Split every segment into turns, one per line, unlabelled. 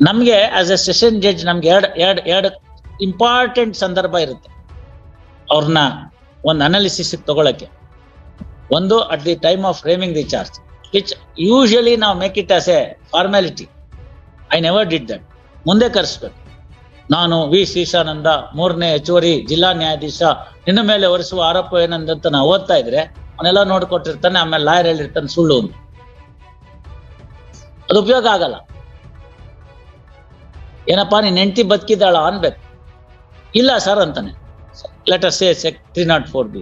ನಮ್ಗೆ as A session judge ನಮ್ಗೆ ಎರಡು ಇಂಪಾರ್ಟೆಂಟ್ ಸಂದರ್ಭ ಇರುತ್ತೆ ಅವ್ರನ್ನ ಒಂದು ಅನಾಲಿಸಿಸ್ ತಗೊಳಕ್ಕೆ. ಒಂದು at the time of framing the charge, which usually ನಾವು make it as a formality. I never did that. ಮುಂದೆ ಕರೆಸ್ಬೇಕು. ನಾನು ವಿ ಶ್ರೀಶಾನಂದ 3ನೇ ಹೆಚ್ಚುವರಿ ಜಿಲ್ಲಾ ನ್ಯಾಯಾಧೀಶ, ನಿನ್ನ ಮೇಲೆ ಹೊರಿಸುವ ಆರೋಪ ಏನಂದಂತ ನಾವು ಓದ್ತಾ ಇದ್ರೆ ಅವನ್ನೆಲ್ಲ ನೋಡ್ಕೊಟ್ಟಿರ್ತಾನೆ. ಆಮೇಲೆ ಲಾಯರ್ ಹೇಳಿರ್ತಾನೆ ಸುಳ್ಳು ಅಂತ. ಅದು ಉಪಯೋಗ ಆಗಲ್ಲ. ಏನಪ್ಪಾ ನೀನ್ ಹೆಂಡತಿ ಬದುಕಿದ್ದಾಳ ಅನ್ಬೇಕು. ಇಲ್ಲ ಸರ್ ಅಂತಾನೆ. ಲೆಟ್ ಅಸ್ ಸೇ 304B,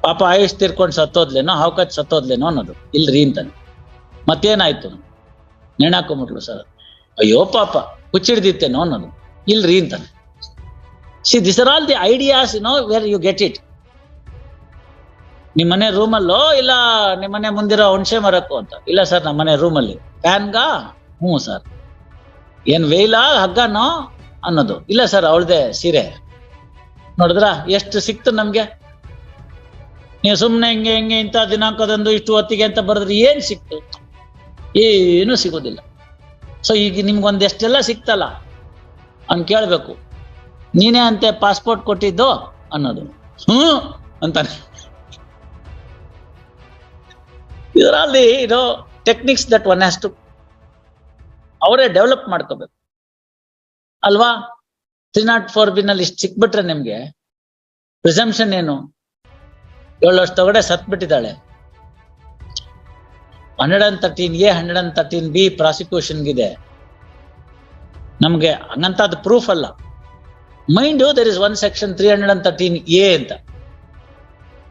ಪಾಪ ಆಯುಷ್ ತೀರ್ಕೊಂಡು ಸತ್ತೋದ್ಲೇನೋ, ಹಾವ್ಕಚ್ ಸತ್ತೋದ್ಲೇನೋ ಅನ್ನೋದು. ಇಲ್ರಿ ಅಂತಾನೆ. ಮತ್ತೇನಾಯ್ತು? ನೇಣಾಕೊಂಬಿಟ್ಲು ಸರ್. ಅಯ್ಯೋ ಪಾಪ ಹುಚ್ಚಿಡ್ದಿತ್ತೇನೋ ಅನ್ನೋದು. ಇಲ್ರಿ ಅಂತಾನೆ. See this are all the ideas where you get it. ನಿಮ್ಮನೆ ರೂಮಲ್ಲೋ ಇಲ್ಲ ನಿಮ್ಮನೆ ಮುಂದಿರೋ ಹುಣಸೆ ಮರಕ್ಕೋ ಅಂತ. ಇಲ್ಲ ಸರ್ ನಮ್ಮನೆ ರೂಮಲ್ಲಿ. ಫ್ಯಾನ್ಗಾ? ಹ್ಞೂ ಸರ್. ಏನ್ ವೇಯ್ಲಾ ಹಗ್ಗನೋ ಅನ್ನೋದು. ಇಲ್ಲ ಸರ್ ಅವಳದೆ ಸೀರೆ. ನೋಡಿದ್ರ ಎಷ್ಟು ಸಿಕ್ತು ನಮ್ಗೆ. ನೀವು ಸುಮ್ನೆ ಹಿಂಗೆ ಹಿಂಗೆ ಇಂಥ ದಿನಾಂಕದಂದು ಇಷ್ಟು ಹೊತ್ತಿಗೆ ಅಂತ ಬರೆದ್ರೆ ಏನ್ ಸಿಕ್ತು? ಏನು ಸಿಗೋದಿಲ್ಲ. ಸೊ ಈಗ ನಿಮ್ಗೊಂದೆಷ್ಟೆಲ್ಲ ಸಿಕ್ತಲ್ಲ ಅವ್ನು ಕೇಳ್ಬೇಕು, ನೀನೇ ಅಂತೆ ಪಾಸ್ಪೋರ್ಟ್ ಕೊಟ್ಟಿದ್ದು ಅನ್ನೋದು. ಅಂತಾನೆ. ಇದರಲ್ಲಿ techniques that one has to ಅವರೇ ಡೆವಲಪ್ ಮಾಡ್ಕೋಬೇಕು ಅಲ್ವಾ. 304B ನಲ್ಲಿ ಇಷ್ಟು ಸಿಕ್ಬಿಟ್ರೆ ನಿಮ್ಗೆ ಪ್ರಿಸಂಪ್ಷನ್ ಏನು? 7 ವರ್ಷದೊಳಗಡೆ ಸತ್ಬಿಟ್ಟಿದ್ದಾಳೆ. 113A 113B ಪ್ರಾಸಿಕ್ಯೂಷನ್ಗಿದೆ. ನಮ್ಗೆ ಹಂಗಂತದ್ದು ಪ್ರೂಫ್ ಅಲ್ಲ. Mind there is one section 313A ಅಂತ.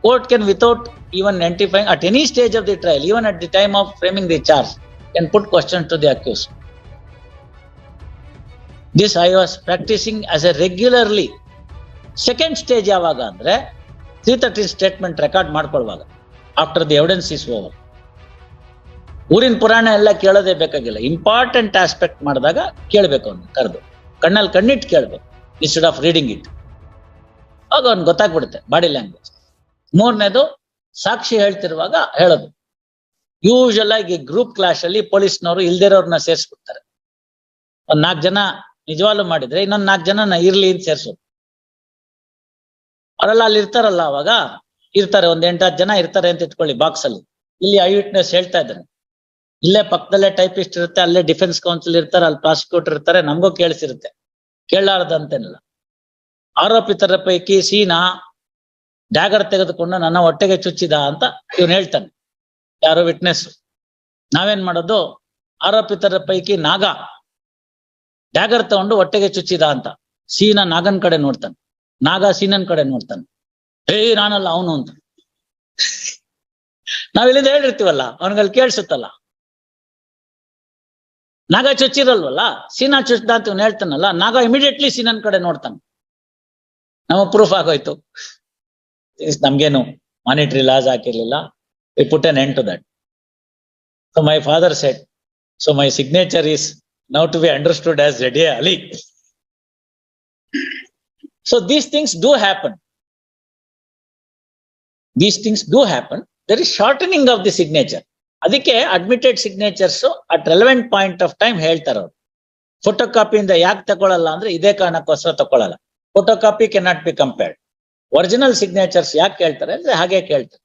Court can without even identifying at any stage of the trial, even at the time of framing the charge, can put questions to the accused. This I was practicing as a regularly. Second stage ಯಾವಾಗ ಅಂದ್ರೆ 330 statement record ಮಾಡ್ಕೊಳ್ಳುವಾಗ, after the evidence is over. ಊರಿನ ಪುರಾಣ ಎಲ್ಲ ಕೇಳೋದೇ ಬೇಕಾಗಿಲ್ಲ. Important aspect ಮಾಡಿದಾಗ ಕೇಳಬೇಕು. ಅವ್ನು ಕರೆದು ಕಣ್ಣಲ್ಲಿ ಕಣ್ಣಿಟ್ಟು ಕೇಳಬೇಕು ಇನ್ಸ್ಟೆಡ್ ಆಫ್ ರೀಡಿಂಗ್ ಇಟ್. ಆಗ ಅವ್ನು ಗೊತ್ತಾಗ್ಬಿಡುತ್ತೆ ಬಾಡಿ ಲ್ಯಾಂಗ್ವೇಜ್. 3ನೇದು ಸಾಕ್ಷಿ ಹೇಳ್ತಿರುವಾಗ ಹೇಳೋದು. ಯೂಶಲ್ ಆಗಿ ಗ್ರೂಪ್ ಕ್ಲಾಶ್ ಅಲ್ಲಿ ಪೊಲೀಸ್ನವರು ಇಲ್ದಿರೋರ್ನ ಸೇರಿಸ್ಬಿಡ್ತಾರೆ. ಒಂದ್ 4 ಜನ ನಿಜವಾಗ್ಲೂ ಮಾಡಿದ್ರೆ ಇನ್ನೊಂದ್ 4 ಜನ ಇರ್ಲಿ ಅಂತ ಸೇರ್ಸೋದು. ಅವರೆಲ್ಲ ಅಲ್ಲಿ ಇರ್ತಾರಲ್ಲ, ಅವಾಗ ಇರ್ತಾರೆ ಒಂದ್ 8-10 ಜನ ಇರ್ತಾರೆ ಅಂತ ಇಟ್ಕೊಳ್ಳಿ ಬಾಕ್ಸ್ ಅಲ್ಲಿ. ಇಲ್ಲಿ ಐ ವಿಟ್ನೆಸ್ ಹೇಳ್ತಾ ಇದ್ದಾನೆ. ಇಲ್ಲೇ ಪಕ್ಕದಲ್ಲೇ ಟೈಪಿಸ್ಟ್ ಇರುತ್ತೆ, ಅಲ್ಲೇ ಡಿಫೆನ್ಸ್ ಕೌನ್ಸಿಲ್ ಇರ್ತಾರೆ, ಅಲ್ಲಿ ಪ್ರಾಸಿಕ್ಯೂಟರ್ ಇರ್ತಾರೆ. ನಮಗೂ ಕೇಳಿಸಿರುತ್ತೆ, ಕೇಳಾರ್ದಂತೇನಿಲ್ಲ. ಆರೋಪಿತರ ಪೈಕಿ ಸೀನಾ ಡ್ಯಾಗರ್ ತೆಗೆದುಕೊಂಡು ನನ್ನ ಹೊಟ್ಟೆಗೆ ಚುಚ್ಚಿದ ಅಂತ ಇವನು ಹೇಳ್ತಾನೆ, ಯಾರೋ ವಿಟ್ನೆಸ್. ನಾವೇನ್ ಮಾಡೋದು? ಆರೋಪಿತರ ಪೈಕಿ ನಾಗ ಡ್ಯಾಗರ್ ತಗೊಂಡು ಹೊಟ್ಟೆಗೆ ಚುಚ್ಚಿದ ಅಂತ. ಸೀನಾ ನಾಗನ್ ಕಡೆ ನೋಡ್ತಾನೆ, ನಾಗ ಸೀನನ್ ಕಡೆ ನೋಡ್ತಾನೆ. ನಾನಲ್ಲ ಅವನು ಅಂತ. ನಾವಿಲ್ಲಿಂದ ಹೇಳಿರ್ತೀವಲ್ಲ, ಅವನಿಗಲ್ಲಿ ಕೇಳಿಸುತ್ತಲ್ಲ. ನಾಗ ಚುಚ್ಚಿರಲ್ವಲ್ಲ, ಸೀನಾ ಚುಚ್ಚಿದ ಅಂತ ಇವನು ಹೇಳ್ತಾನಲ್ಲ. ನಾಗ ಇಮಿಡಿಯೇಟ್ಲಿ ಸೀನನ್ ಕಡೆ ನೋಡ್ತಾನೆ. ನಮಗ್ ಪ್ರೂಫ್ ಆಗೋಯ್ತು. ನಮ್ಗೇನು ಮಾನಿಟರಿ ಲಾಸ್ ಹಾಕಿರ್ಲಿಲ್ಲ. We put an end to that. So my father said, so my signature is now to be understood as Reddy Ali. So these things do happen. These things do happen. There is shortening of the signature. ಅದಕ್ಕೆ admitted signatures at relevant point of time ಹೇಳ್ತಾರೆ ಅವ್ರು. Photo ಕಾಪಿಯಿಂದ ಯಾಕೆ ತಗೊಳ್ಳಲ್ಲ ಅಂದ್ರೆ ಇದೇ ಕಾರಣಕ್ಕೋಸ್ಕರ ತಗೊಳ್ಳಲ್ಲ. Photocopy can not be compared. Original signatures ಯಾಕೆ ಕೇಳ್ತಾರೆ ಅಂದ್ರೆ ಹಾಗೆ ಕೇಳ್ತಾರೆ.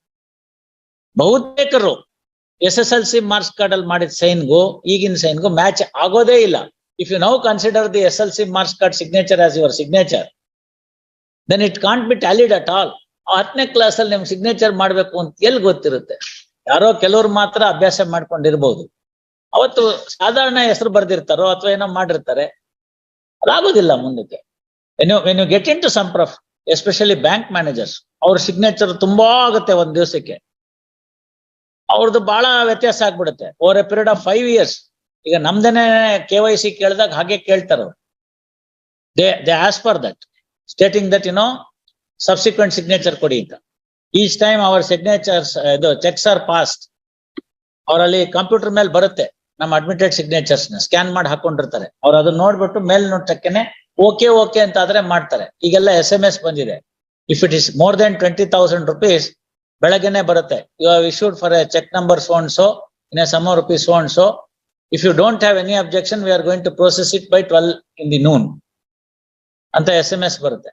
ಬಹುತೇಕರು SSLC ಮಾರ್ಕ್ಸ್ ಕಾರ್ಡ್ ಅಲ್ಲಿ ಮಾಡಿದ ಸೈನ್ಗೂ ಈಗಿನ ಸೈನ್ಗೂ ಮ್ಯಾಚ್ ಆಗೋದೇ ಇಲ್ಲ. If you now consider the SSLC marks card signature as your signature, then it can't be tallied at all. 10ನೇ ಕ್ಲಾಸ್ ಅಲ್ಲಿ ನಿಮ್ಗೆ ಸಿಗ್ನೇಚರ್ ಮಾಡ್ಬೇಕು ಅಂತ ಎಲ್ಲಿ ಗೊತ್ತಿರುತ್ತೆ? ಯಾರೋ ಕೆಲವ್ರು ಮಾತ್ರ ಅಭ್ಯಾಸ ಮಾಡ್ಕೊಂಡಿರ್ಬೋದು. ಅವತ್ತು ಸಾಧಾರಣ ಹೆಸರು ಬರ್ದಿರ್ತಾರೋ ಅಥವಾ ಏನೋ ಮಾಡಿರ್ತಾರೆ, ಅದಾಗೋದಿಲ್ಲ ಮುಂದಕ್ಕೆ. When you get into some proof, especially bank managers, ಅವ್ರ ಸಿಗ್ನೇಚರ್ ತುಂಬಾ ಆಗುತ್ತೆ ಒಂದ್ ದಿವಸಕ್ಕೆ. ಅವ್ರದ್ದು ಬಹಳ ವ್ಯತ್ಯಾಸ ಆಗ್ಬಿಡುತ್ತೆ over a period of 5 years. ಈಗ ನಮ್ದೇನೆ KYC ಕೇಳಿದಾಗ ಹಾಗೆ ಕೇಳ್ತಾರ. They ask for that, stating that subsequent signature ಕೊಡಿ ಅಂತ. Each time our signatures checks are passed. ಅವರಲ್ಲಿ ಕಂಪ್ಯೂಟರ್ ಮೇಲೆ ಬರುತ್ತೆ ನಮ್ಮ ಅಡ್ಮಿಟೆಡ್ ಸಿಗ್ನೇಚರ್ಸ್ ನ ಸ್ಕ್ಯಾನ್ ಮಾಡಿ ಹಾಕೊಂಡಿರ್ತಾರೆ. ಅವ್ರು ಅದನ್ನ ನೋಡ್ಬಿಟ್ಟು ಮೇಲ್ ನೋಟಕ್ಕೇನೆ ಓಕೆ ಅಂತ ಆದ್ರೆ ಮಾಡ್ತಾರೆ. ಈಗೆಲ್ಲ SMS ಬಂದಿದೆ. If it is more than 20,000 rupees ಬೆಳಗ್ಗೆನೆ ಬರುತ್ತೆ. You have issued for a cheque number so and so in a sum rupees so and so. If you don't have any objection, we are going to process it by 12 in the noon. ಅಂತ SMS ಬರುತ್ತೆ.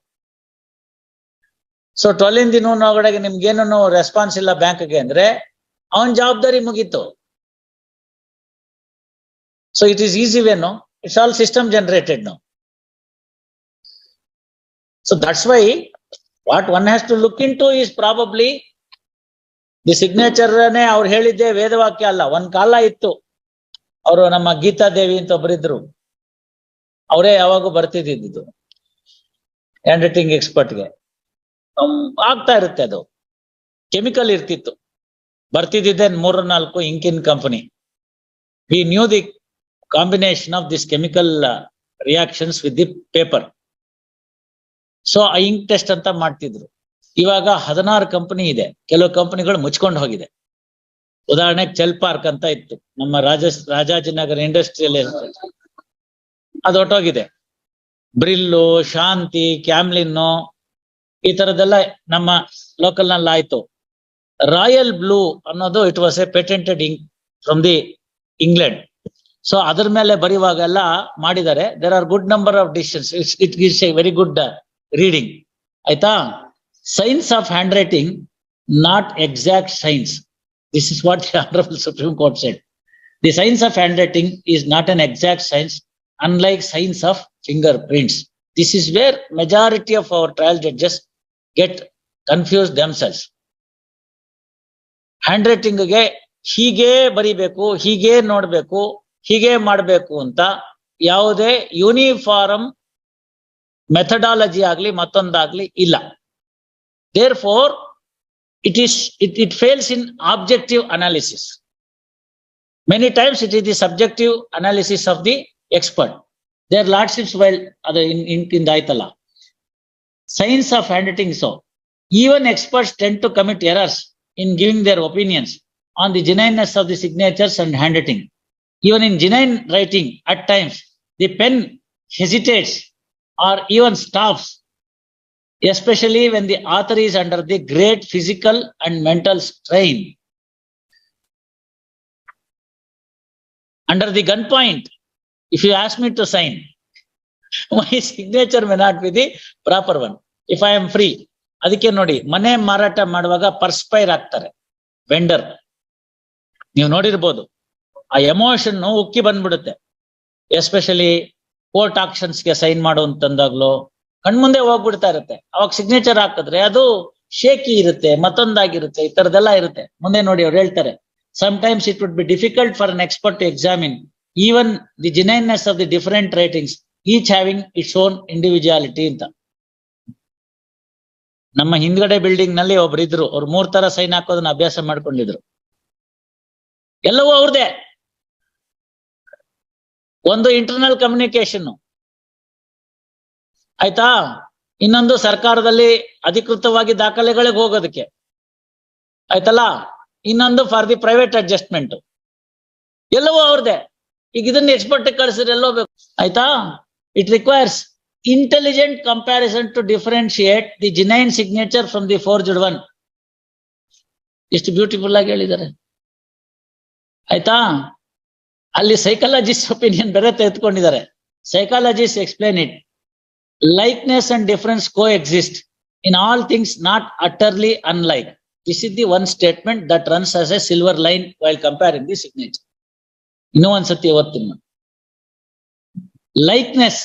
So 12 in the noon ಒಳಗಡೆ ನಿಮ್ಗೇನು response ಇಲ್ಲ ಬ್ಯಾಂಕ್ಗೆ ಅಂದ್ರೆ ಅವನ್ ಜವಾಬ್ದಾರಿ ಮುಗೀತು. So it is easy way, no? It's all system generated now. So that's why what one has to look into is probably the signature ನೇ ಅವ್ರು ಹೇಳಿದ್ದೆ ವೇದವಾಕ್ಯ ಅಲ್ಲ. ಒಂದ್ ಕಾಲ ಇತ್ತು, ಅವರು ನಮ್ಮ ಗೀತಾ ದೇವಿ ಅಂತ ಒಬ್ಬರಿದ್ರು, ಅವರೇ ಯಾವಾಗೂ ಬರ್ತಿದ್ದಿದ್ದು ಹ್ಯಾಂಡ್ ರೈಟಿಂಗ್ ಎಕ್ಸ್ಪರ್ಟ್ಗೆ. ಆಗ್ತಾ ಇರುತ್ತೆ, ಅದು ಕೆಮಿಕಲ್ ಇರ್ತಿತ್ತು, ಬರ್ತಿದ್ದಿದ್ದೆ 3-4 ಇಂಕಿನ್ company. We knew the combination of this chemical reactions with the paper. So ಆ ಇಂಕ್ ಟೆಸ್ಟ್ ಅಂತ ಮಾಡ್ತಿದ್ರು. ಇವಾಗ 16 ಕಂಪನಿ ಇದೆ. ಕೆಲವು ಕಂಪನಿಗಳು ಮುಚ್ಕೊಂಡು ಹೋಗಿದೆ. ಉದಾಹರಣೆಗೆ ಚೆಲ್ ಪಾರ್ಕ್ ಅಂತ ಇತ್ತು ನಮ್ಮ ರಾಜಾಜಿನಗರ ಇಂಡಸ್ಟ್ರಿಯಲ್ ಎಸ್ಟೇಟ್, ಅದು ಹೊಟ್ಟೋಗಿದೆ. ಬ್ರಿಲ್ಲು, ಶಾಂತಿ, ಕ್ಯಾಮ್ಲಿನ್ನು ಈ ತರದೆಲ್ಲ ನಮ್ಮ ಲೋಕಲ್ ನಲ್ಲಿ ಆಯ್ತು. ರಾಯಲ್ ಬ್ಲೂ ಅನ್ನೋದು it was a patented ink from the England. So ಅದ್ರ ಮೇಲೆ ಬರೆಯುವಾಗೆಲ್ಲ ಮಾಡಿದ್ದಾರೆ. There are good number of decisions. It gives a very good reading. ಆಯ್ತಾ? Signs of handwriting not exact science. This is what the Honorable Supreme Court said. The science of handwriting is not an exact science, unlike science of fingerprints. This is where majority of our trial judges get confused themselves. Handwriting ಗೆ ಹೀಗೆ ಬರಿಬೇಕು, ಹೀಗೆ ನೋಡ್ಬೇಕು, ಹೀಗೆ ಮಾಡಬೇಕು ಅಂತ ಯಾವುದೇ uniform methodology ಆಗ್ಲಿ ಮತ್ತೊಂದಾಗ್ಲಿ ಇಲ್ಲ. Therefore, it fails in objective analysis. Many times it is the subjective analysis of the expert. Their lordships while in the Aitala. Science of handwriting, so even experts tend to commit errors in giving their opinions on the genuineness of the signatures and handwriting. Even in genuine writing, at times the pen hesitates or even stops, especially when the author is under the great physical and mental strain. Under the gunpoint, if you ask me to sign, my signature may not be the proper one. If I am free, ಅದಕ್ಕೆ ನೋಡಿ ಮನೆ ಮಾರಾಟ ಮಾಡುವಾಗ ಪರ್ಸ್ಪೈರ್ ಆಗ್ತಾರೆ vendor. ನೀವು ನೋಡಿರ್ಬೋದು, ಆ emotion ಉಕ್ಕಿ ಬಂದ್ಬಿಡುತ್ತೆ. ಎಸ್ಪೆಷಲಿ ಕೋರ್ಟ್ ಆಕ್ಷನ್ಸ್ಗೆ ಸೈನ್ ಮಾಡುವಂತಂದಾಗ್ಲೋ ಕಣ್ಮುಂದೆ ಹೋಗ್ಬಿಡ್ತಾ ಇರುತ್ತೆ. ಅವಾಗ ಸಿಗ್ನೇಚರ್ ಹಾಕಿದ್ರೆ ಅದು ಶೇಕಿ ಇರುತ್ತೆ, ಮತ್ತೊಂದಾಗಿರುತ್ತೆ, ಈ ತರದೆಲ್ಲ ಇರುತ್ತೆ. ಮುಂದೆ ನೋಡಿ ಅವ್ರು ಹೇಳ್ತಾರೆ, sometimes it would be difficult for an expert to examine even the genuineness of the different writings, each having its own individuality ಅಂತ. ನಮ್ಮ ಹಿಂದ್ಗಡೆ ಬಿಲ್ಡಿಂಗ್ ನಲ್ಲಿ ಒಬ್ರು ಇದ್ರು, ಅವ್ರು 3 ತರ ಸೈನ್ ಹಾಕೋದನ್ನ ಅಭ್ಯಾಸ ಮಾಡ್ಕೊಂಡಿದ್ರು. ಎಲ್ಲವೂ ಅವ್ರದೇ. ಒಂದು ಇಂಟರ್ನಲ್ ಕಮ್ಯುನಿಕೇಶನ್, ಆಯ್ತಾ? ಇನ್ನೊಂದು ಸರ್ಕಾರದಲ್ಲಿ ಅಧಿಕೃತವಾಗಿ ದಾಖಲೆಗಳಿಗೆ ಹೋಗೋದಕ್ಕೆ, ಆಯ್ತಲ್ಲ? ಇನ್ನೊಂದು ಫಾರ್ ದಿ ಪ್ರೈವೇಟ್ ಅಡ್ಜಸ್ಟ್ಮೆಂಟ್. ಎಲ್ಲವೂ ಅವ್ರದೇ. ಈಗ ಇದನ್ನ ಎಕ್ಸ್ಪರ್ಟ್ ಕಳಿಸಿದ್ರೆ ಎಲ್ಲೋ ಬೇಕು, ಆಯ್ತಾ? It requires intelligent comparison to differentiate the genuine signature from the forged one. ಎಷ್ಟು ಬ್ಯೂಟಿಫುಲ್ ಆಗಿ ಹೇಳಿದ್ದಾರೆ, ಆಯ್ತಾ? ಅಲ್ಲಿ ಸೈಕಾಲಜಿಸ್ಟ್ ಒಪಿನಿಯನ್ ಬೇರೆ ತೆಗೆದುಕೊಂಡಿದ್ದಾರೆ. Psychologist explain it. Likeness and difference coexist in all things, not utterly unlike. This is the one statement that runs as a silver line while comparing the signature. ಇನ್ನೂ ಒಂದ್ಸತಿ ಓದ್ತೀನಿ. Likeness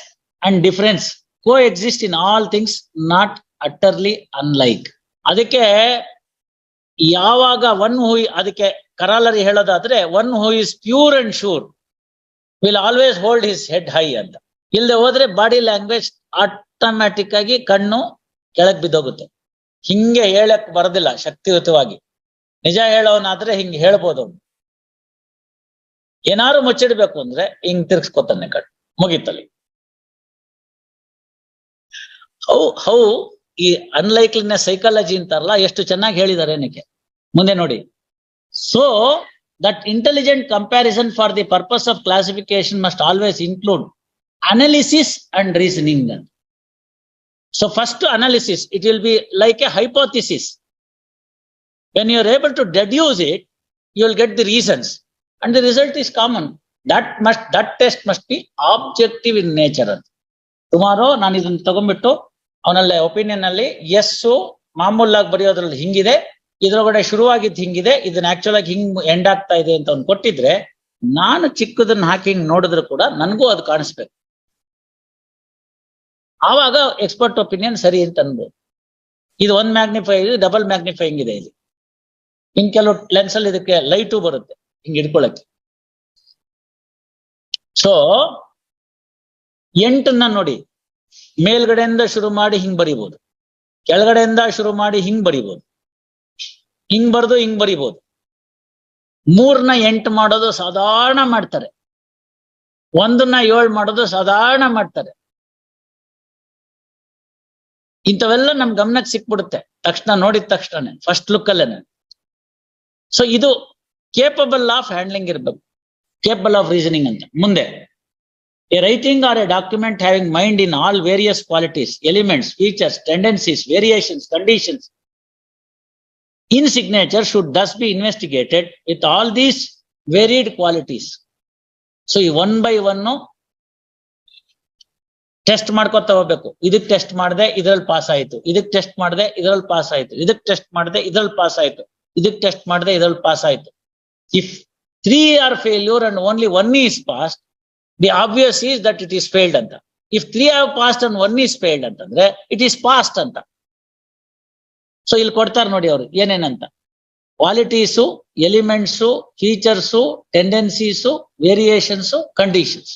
and difference coexist in all things, not utterly unlike. ಅದಕ್ಕೆ ಯಾವಾಗ ಅದಕ್ಕೆ ಕರಾಲರಿ ಹೇಳೋದಾದ್ರೆ, one who is pure and sure will always hold his head high ಅಂತ. ಇಲ್ಲದೆ ಹೋದ್ರೆ ಬಾಡಿ ಲ್ಯಾಂಗ್ವೇಜ್ ಆಟೋಮ್ಯಾಟಿಕ್ ಆಗಿ ಕಣ್ಣು ಕೆಳಗ್ ಬಿದ್ದೋಗುತ್ತೆ. ಹಿಂಗೆ ಹೇಳಕ್ ಬರೋದಿಲ್ಲ ಶಕ್ತಿಯುತವಾಗಿ. ನಿಜ ಹೇಳೋನಾದ್ರೆ ಹಿಂಗೆ ಹೇಳ್ಬೋದು. ಏನಾರು ಮುಚ್ಚಿಡ್ಬೇಕು ಅಂದ್ರೆ ಹಿಂಗ್ ತಿರ್ಗಿಸ್ಕೊತಾನೆ ಕಣ್ಣು, ಮುಗಿತಲ್ಲಿ. ಹೌ ಈ ಅನ್ಲೈಕ್ಲಿನೆಸ್ ಸೈಕಾಲಜಿ ಅಂತಾರಲ್ಲ, ಎಷ್ಟು ಚೆನ್ನಾಗಿ ಹೇಳಿದ್ದಾರೆ ಏನಕ್ಕೆ. ಮುಂದೆ ನೋಡಿ. So that intelligent comparison for the purpose of classification must always include analysis and reasoning. So first analysis, it will be like a hypothesis. When you are able to deduce it, you will get the reasons, and the result is common. that test must be objective in nature ಅಂತ. Tomorrow ನಾನು ಇದನ್ನ ತಗೊಂಡ್ಬಿಟ್ಟು ಅವನಲ್ಲಿ opinion ಅಲ್ಲಿ S ಮಾಮೂಲಾಗಿ ಬರೆಯೋದ್ರಲ್ಲಿ ಹಿಂಗಿದೆ, ಇದ್ರೊಳಗಡೆ ಶುರುವಾಗಿದ್ದು ಹಿಂಗಿದೆ, ಇದನ್ನ ಆಕ್ಚುಲ್ ಆಗಿ ಹಿಂಗ್ ಎಂಡ್ ಆಗ್ತಾ ಇದೆ ಅಂತ ಅವ್ನು ಕೊಟ್ಟಿದ್ರೆ ನಾನು ಚಿಕ್ಕದನ್ನ ಹಾಕಿ ಹಿಂಗ್ ನೋಡಿದ್ರು ಕೂಡ ನನಗೂ ಅದು ಕಾಣಿಸ್ಬೇಕು. ಆವಾಗ ಎಕ್ಸ್ಪರ್ಟ್ ಒಪಿನಿಯನ್ ಸರಿ ಅಂತ ಅನ್ಬೋದು. ಇದು 1 ಮ್ಯಾಗ್ನಿಫೈ, ಡಬಲ್ ಮ್ಯಾಗ್ನಿಫೈಯಿಂಗ್ ಇದೆ ಇಲ್ಲಿ. ಇನ್ ಕೆಲವು ಲೆನ್ಸ್ ಅಲ್ಲಿ ಇದಕ್ಕೆ ಲೈಟು ಬರುತ್ತೆ ಹಿಂಗ್ ಹಿಡ್ಕೊಳಕ್ಕೆ. ಸೊ 8 ನೋಡಿ, ಮೇಲ್ಗಡೆಯಿಂದ ಶುರು ಮಾಡಿ ಹಿಂಗ್ ಬರಿಬಹುದು, ಕೆಳಗಡೆಯಿಂದ ಶುರು ಮಾಡಿ ಹಿಂಗ್ ಬರಿಬಹುದು, ಹಿಂಗ್ ಬರ್ದು ಹಿಂಗ್ ಬರಿಬಹುದು. 3ನ 8 ಮಾಡೋದು ಸಾಧಾರಣ ಮಾಡ್ತಾರೆ, 1ನ 7 ಮಾಡೋದು ಸಾಧಾರಣ ಮಾಡ್ತಾರೆ. ಇಂಥವೆಲ್ಲ ನಮ್ ಗಮನಕ್ಕೆ ಸಿಕ್ಬಿಡುತ್ತೆ ತಕ್ಷಣ, ನೋಡಿದ ತಕ್ಷಣ ಫಸ್ಟ್ ಲುಕ್ ಅಲ್ಲೇನೆ. ಸೊ ಇದು ಕೇಪಬಲ್ ಆಫ್ ಹ್ಯಾಂಡ್ಲಿಂಗ್ ಇರ್ಬೇಕು, ಕೇಪಬಲ್ ಆಫ್ ರೀಸನಿಂಗ್ ಅಂತ. ಮುಂದೆ a writing or a document having mind in all various qualities, elements, features, tendencies, variations, conditions in signature should thus be investigated with all these varied qualities. So ಈ 1 by 1 test ಮಾಡ್ಕೊತಾ ಹೋಗ್ಬೇಕು. ಇದಕ್ test ಮಾಡಿದೆ ಇದ್ರಲ್ಲಿ pass ಆಯ್ತು, ಇದಕ್ test ಮಾಡಿದೆ ಇದ್ರಲ್ಲಿ ಪಾಸ್ ಆಯ್ತು, ಇದಕ್ ಟೆಸ್ಟ್ ಮಾಡಿದೆ ಇದ್ರಲ್ಲಿ ಪಾಸ್ ಆಯ್ತು, ಇದಕ್ ಟೆಸ್ಟ್ ಮಾಡಿದೆ ಇದ್ರಲ್ಲಿ ಪಾಸ್ ಆಯ್ತು. If 3 are failure and only 1 is passed, the obvious is that it is failed ಅಂತ. If 3 have passed and 1 is failed ಅಂತಂದ್ರೆ it is passed ಅಂತ. ಸೊ ಇಲ್ಲಿ ಕೊಡ್ತಾರೆ ನೋಡಿ ಅವರು ಏನೇನಂತ: qualities, elements, features, tendencies, variations, conditions.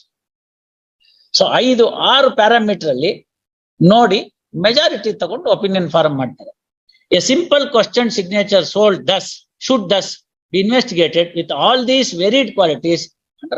So 5-6 parameter ಅಲ್ಲಿ ನೋಡಿ ಮೆಜಾರಿಟಿ ತಗೊಂಡು ಒಪಿನಿಯನ್ ಫಾರ್ಮ್ ಮಾಡ್ತಾರೆ. A simple question signature should thus be investigated with all these varied qualities